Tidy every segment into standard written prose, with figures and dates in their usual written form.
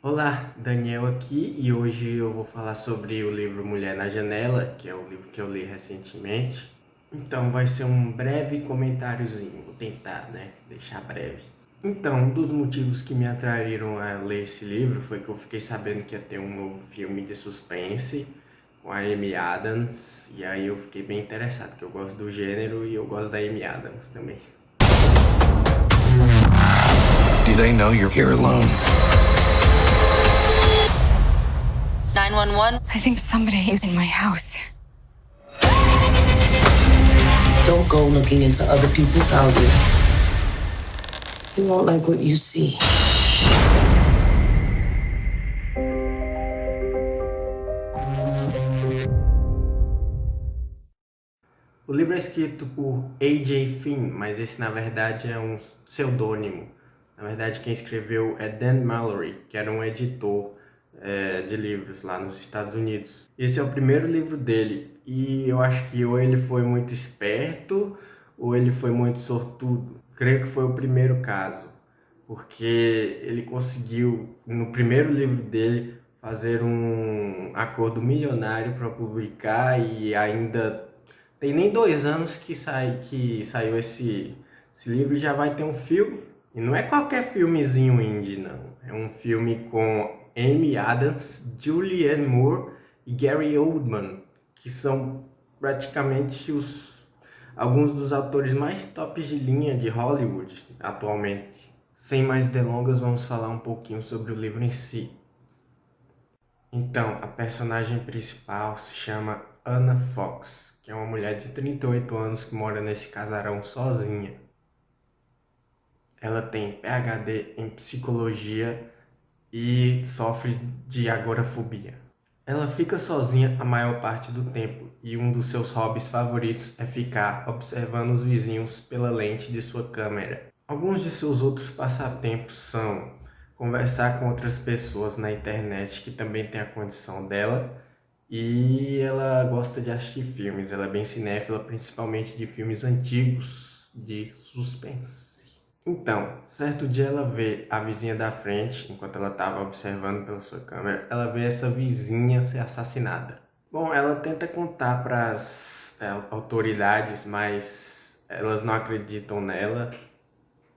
Olá, Daniel aqui e hoje eu vou falar sobre o livro Mulher na Janela, que é o livro que eu li recentemente. Então vai ser um breve comentáriozinho, vou tentar, deixar breve. Então, um dos motivos que me atraíram a ler esse livro foi que eu fiquei sabendo que ia ter um novo filme de suspense com a Amy Adams, e aí eu fiquei bem interessado, porque eu gosto do gênero e eu gosto da Amy Adams também. Do they know you're here alone? 911. I think somebody is in my house. Don't go looking into other people's houses. You won't like what you see. O livro é escrito por A.J. Finn, mas esse na verdade é um pseudônimo. Na verdade quem escreveu é Dan Mallory, que era um editor de livros lá nos Estados Unidos. Esse é o primeiro livro dele e eu acho que ou ele foi muito esperto ou ele foi muito sortudo. Creio que foi o primeiro caso, porque ele conseguiu, no primeiro livro dele, fazer um acordo milionário para publicar e ainda tem nem 2 anos que saiu esse livro e já vai ter um filme. E não é qualquer filmezinho indie, não. É um filme com Amy Adams, Julianne Moore e Gary Oldman, que são praticamente alguns dos atores mais tops de linha de Hollywood atualmente. Sem mais delongas, vamos falar um pouquinho sobre o livro em si. Então, a personagem principal se chama Anna Fox, que é uma mulher de 38 anos que mora nesse casarão sozinha. Ela tem PhD em psicologia e sofre de agorafobia. Ela fica sozinha a maior parte do tempo e um dos seus hobbies favoritos é ficar observando os vizinhos pela lente de sua câmera. Alguns de seus outros passatempos são conversar com outras pessoas na internet que também têm a condição dela, e ela gosta de assistir filmes. Ela é bem cinéfila, principalmente de filmes antigos de suspense. Então, certo dia ela vê a vizinha da frente, enquanto ela estava observando pela sua câmera, ela vê essa vizinha ser assassinada. Bom, ela tenta contar para as autoridades, mas elas não acreditam nela,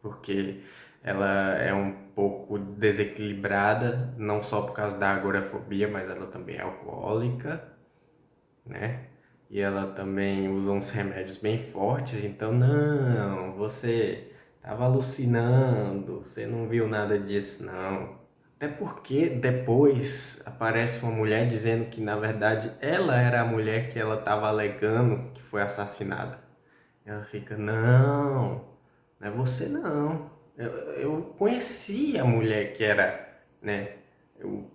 porque ela é um pouco desequilibrada, não só por causa da agorafobia, mas ela também é alcoólica, né? E ela também usa uns remédios bem fortes, então não, você estava alucinando, você não viu nada disso não. Até porque depois aparece uma mulher dizendo que na verdade ela era a mulher que ela estava alegando que foi assassinada. Ela fica, não, não é você não. Eu conheci a mulher que era, né,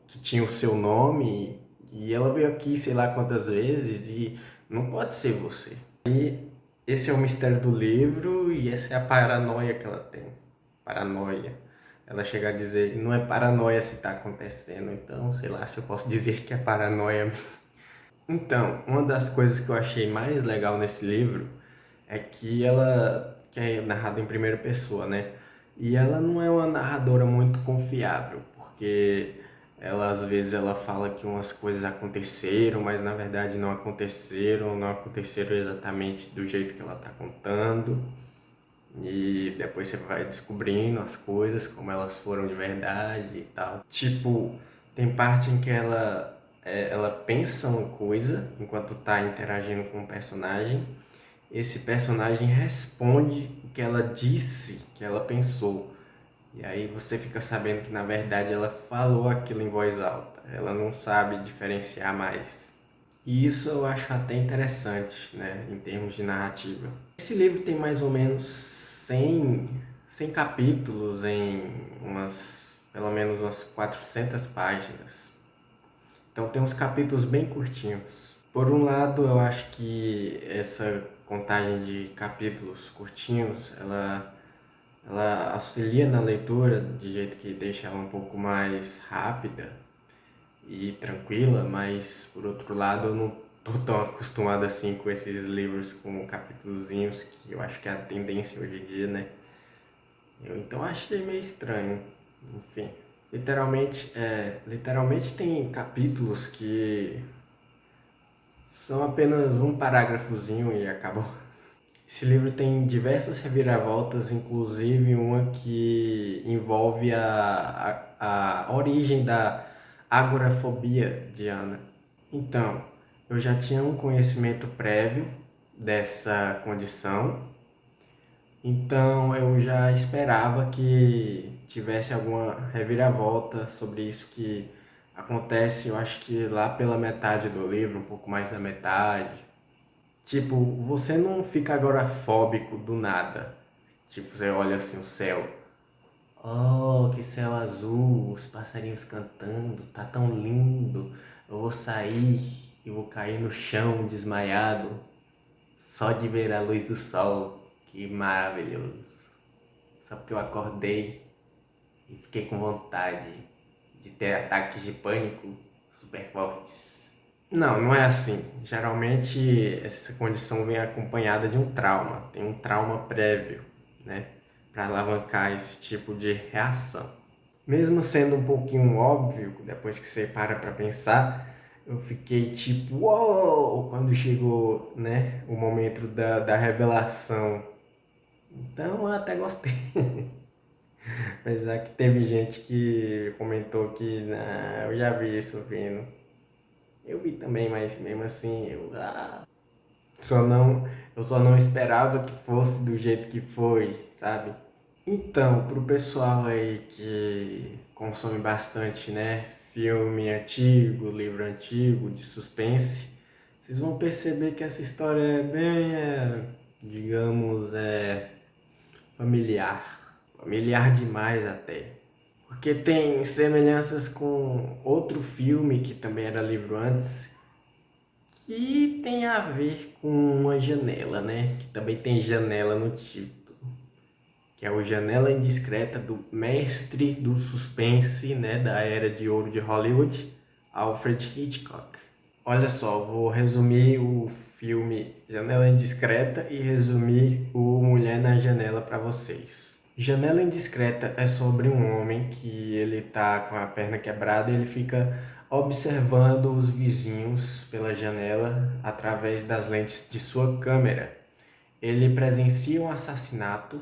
que tinha o seu nome e ela veio aqui sei lá quantas vezes e não pode ser você. E esse é o mistério do livro e essa é a paranoia que ela tem. Paranoia. Ela chega a dizer, não é paranoia se está acontecendo, então sei lá se eu posso dizer que é paranoia. Então, uma das coisas que eu achei mais legal nesse livro é que ela, que é narrada em primeira pessoa, né? E ela não é uma narradora muito confiável, porque ela às vezes ela fala que umas coisas aconteceram, mas na verdade não aconteceram, não aconteceram exatamente do jeito que ela tá contando. E depois você vai descobrindo as coisas, como elas foram de verdade e tal. Tipo, tem parte em que ela pensa uma coisa enquanto tá interagindo com o personagem. Esse personagem responde o que ela disse, que ela pensou. E aí você fica sabendo que na verdade ela falou aquilo em voz alta. Ela não sabe diferenciar mais. E isso eu acho até interessante, né, em termos de narrativa. Esse livro tem mais ou menos 100 capítulos em pelo menos umas 400 páginas. Então tem uns capítulos bem curtinhos. Por um lado, eu acho que essa contagem de capítulos curtinhos, ela auxilia na leitura de jeito que deixa ela um pouco mais rápida e tranquila, mas por outro lado eu não tô tão acostumado assim com esses livros com capítulozinhos, que eu acho que é a tendência hoje em dia, né? Eu então achei meio estranho, enfim. Literalmente tem capítulos que são apenas um parágrafozinho e acabou. Esse livro tem diversas reviravoltas, inclusive uma que envolve a origem da agorafobia de Ana. Então, eu já tinha um conhecimento prévio dessa condição, então eu já esperava que tivesse alguma reviravolta sobre isso que acontece, eu acho que lá pela metade do livro, um pouco mais da metade. Tipo, você não fica agorafóbico do nada. Tipo, você olha assim o céu. Oh, que céu azul, os passarinhos cantando, tá tão lindo. Eu vou sair e vou cair no chão desmaiado, só de ver a luz do sol. Que maravilhoso. Só porque eu acordei e fiquei com vontade de ter ataques de pânico super fortes. Não, não é assim. Geralmente essa condição vem acompanhada de um trauma. Tem um trauma prévio, né? Para alavancar esse tipo de reação. Mesmo sendo um pouquinho óbvio, depois que você para pensar, eu fiquei tipo, uou, quando chegou, né, o momento da revelação. Então eu até gostei. Apesar que teve gente que comentou que eu já vi isso vindo. Eu vi também, mas mesmo assim só não, eu só não esperava que fosse do jeito que foi, sabe? Então, pro pessoal aí que consome bastante, né, filme antigo, livro antigo, de suspense, vocês vão perceber que essa história é bem, digamos, familiar. Familiar demais até. Porque tem semelhanças com outro filme que também era livro antes, que tem a ver com uma janela, né? Que também tem janela no título. Que é o Janela Indiscreta do mestre do suspense, né? Da era de ouro de Hollywood, Alfred Hitchcock. Olha só, vou resumir o filme Janela Indiscreta e resumir o Mulher na Janela para vocês. Janela Indiscreta é sobre um homem que ele tá com a perna quebrada e ele fica observando os vizinhos pela janela através das lentes de sua câmera. Ele presencia um assassinato,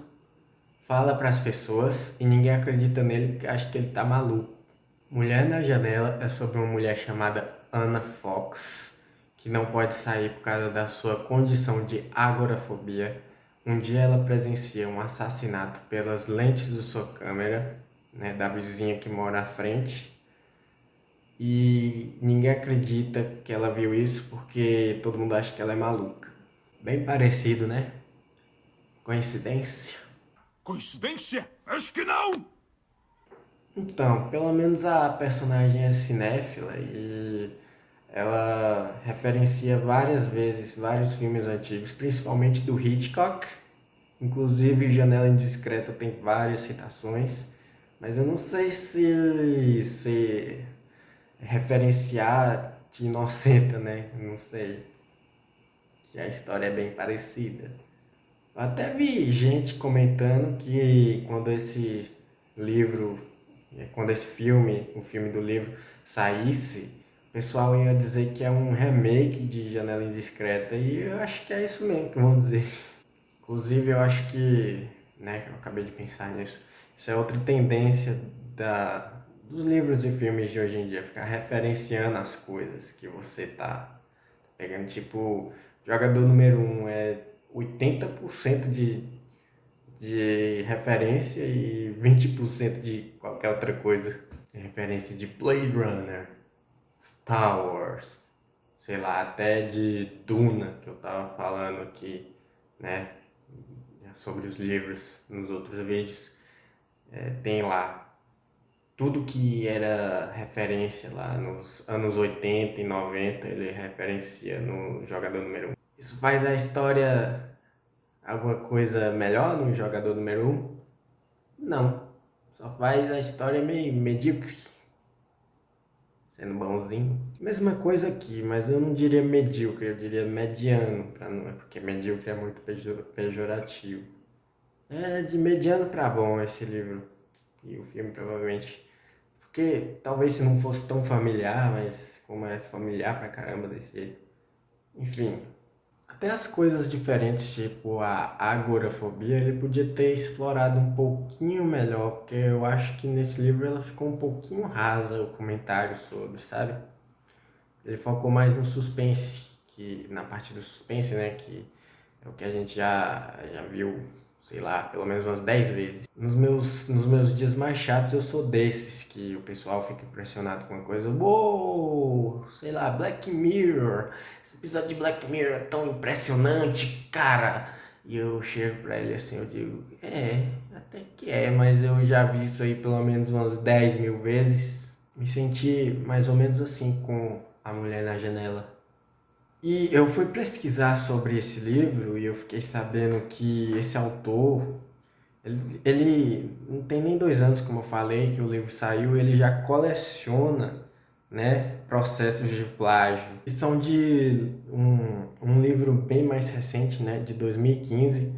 fala para as pessoas e ninguém acredita nele porque acha que ele tá maluco. Mulher na Janela é sobre uma mulher chamada Anna Fox, que não pode sair por causa da sua condição de agorafobia. Um dia ela presencia um assassinato pelas lentes de sua câmera, né, da vizinha que mora à frente. E ninguém acredita que ela viu isso porque todo mundo acha que ela é maluca. Bem parecido, né? Coincidência? Coincidência? Acho que não! Então, pelo menos a personagem é cinéfila e ela referencia várias vezes vários filmes antigos, principalmente do Hitchcock. Inclusive, Janela Indiscreta tem várias citações, mas eu não sei se referenciar te inocenta, né? Não sei. Que a história é bem parecida. Eu até vi gente comentando que quando esse filme, o filme do livro saísse, o pessoal ia dizer que é um remake de Janela Indiscreta e eu acho que é isso mesmo que vão dizer. Inclusive eu acho que, né, eu acabei de pensar nisso, isso é outra tendência dos livros e filmes de hoje em dia, ficar referenciando as coisas que você tá pegando, tipo, jogador número 1 é 80% de referência e 20% de qualquer outra coisa. Referência de Blade Runner, Star Wars, sei lá, até de Duna, que eu tava falando aqui, né, sobre os livros nos outros vídeos. Tem lá tudo que era referência lá nos anos 80 e 90, ele referencia no jogador número 1. Isso faz a história alguma coisa melhor no jogador número 1? Não. Só faz a história meio medíocre. Sendo bonzinho. Mesma coisa aqui, mas eu não diria medíocre, eu diria mediano, porque medíocre é muito pejorativo. É de mediano pra bom esse livro. E o filme provavelmente Porque talvez se não fosse tão familiar, mas como é familiar pra caramba desse jeito. Enfim, até as coisas diferentes, tipo a agorafobia, ele podia ter explorado um pouquinho melhor, porque eu acho que nesse livro ela ficou um pouquinho rasa o comentário sobre, sabe? Ele focou mais no suspense, que na parte do suspense, né, que é o que a gente já viu, sei lá, pelo menos umas 10 vezes. Nos meus dias mais chatos eu sou desses, que o pessoal fica impressionado com uma coisa, uou, sei lá, Black Mirror, esse episódio de Black Mirror é tão impressionante, cara. E eu chego pra ele assim, eu digo, até que é, mas eu já vi isso aí pelo menos umas 10 mil vezes. Me senti mais ou menos assim com A Mulher na Janela. E eu fui pesquisar sobre esse livro e eu fiquei sabendo que esse autor, ele não tem nem 2 anos, como eu falei, que o livro saiu, ele já coleciona, né, processos de plágio. E são de um livro bem mais recente, né, de 2015,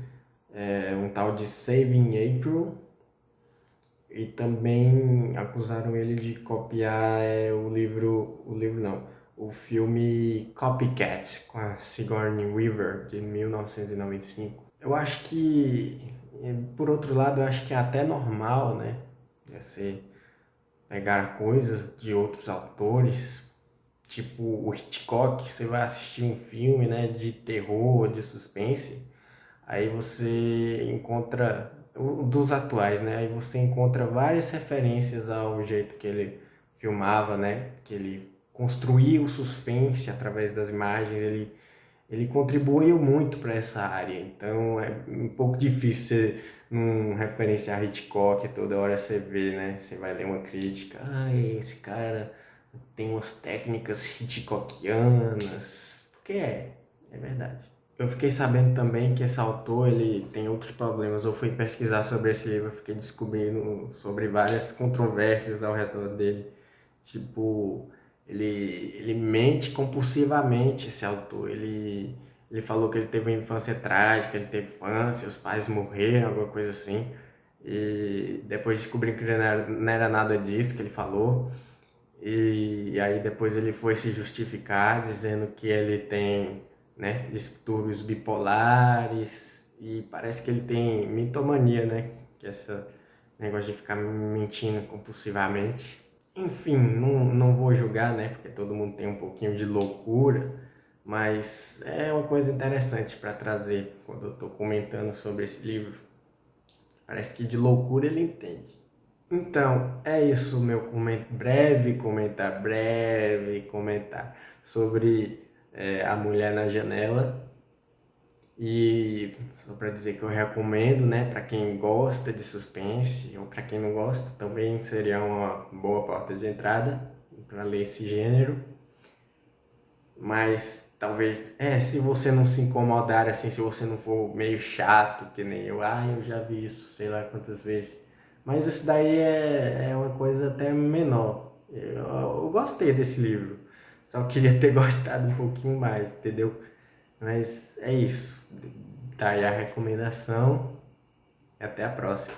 um tal de Saving April. E também acusaram ele de copiar o filme Copycat, com a Sigourney Weaver, de 1995. Eu acho que, por outro lado, eu acho que é até normal, né? Você pegar coisas de outros autores, tipo o Hitchcock, você vai assistir um filme, né, de terror, de suspense, aí você encontra, dos atuais, né, aí você encontra várias referências ao jeito que ele filmava, né, que ele construía o suspense através das imagens, ele contribuiu muito para essa área, então é um pouco difícil você não referenciar Hitchcock toda hora você vê, né? Você vai ler uma crítica, esse cara tem umas técnicas Hitchcockianas, porque é verdade. Eu fiquei sabendo também que esse autor, ele tem outros problemas. Eu fui pesquisar sobre esse livro, eu fiquei descobrindo sobre várias controvérsias ao redor dele. Tipo, ele mente compulsivamente, esse autor. Ele falou que ele teve uma infância trágica, ele teve infância, os pais morreram, alguma coisa assim. E depois descobri que não era nada disso que ele falou. E aí depois ele foi se justificar, dizendo que ele tem, né, distúrbios bipolares e parece que ele tem mitomania, né, que é esse negócio de ficar mentindo compulsivamente. Enfim, não vou julgar, né, porque todo mundo tem um pouquinho de loucura, mas é uma coisa interessante para trazer quando eu estou comentando sobre esse livro. Parece que de loucura ele entende. Então, é isso, meu breve comentar sobre A Mulher na Janela. E só para dizer que eu recomendo, né, para quem gosta de suspense ou para quem não gosta, também seria uma boa porta de entrada para ler esse gênero. Mas talvez, se você não se incomodar assim, se você não for meio chato, que nem eu já vi isso, sei lá quantas vezes. Mas isso daí é uma coisa até menor. Eu gostei desse livro, só queria ter gostado um pouquinho mais, entendeu? Mas é isso. Tá aí a recomendação e até a próxima.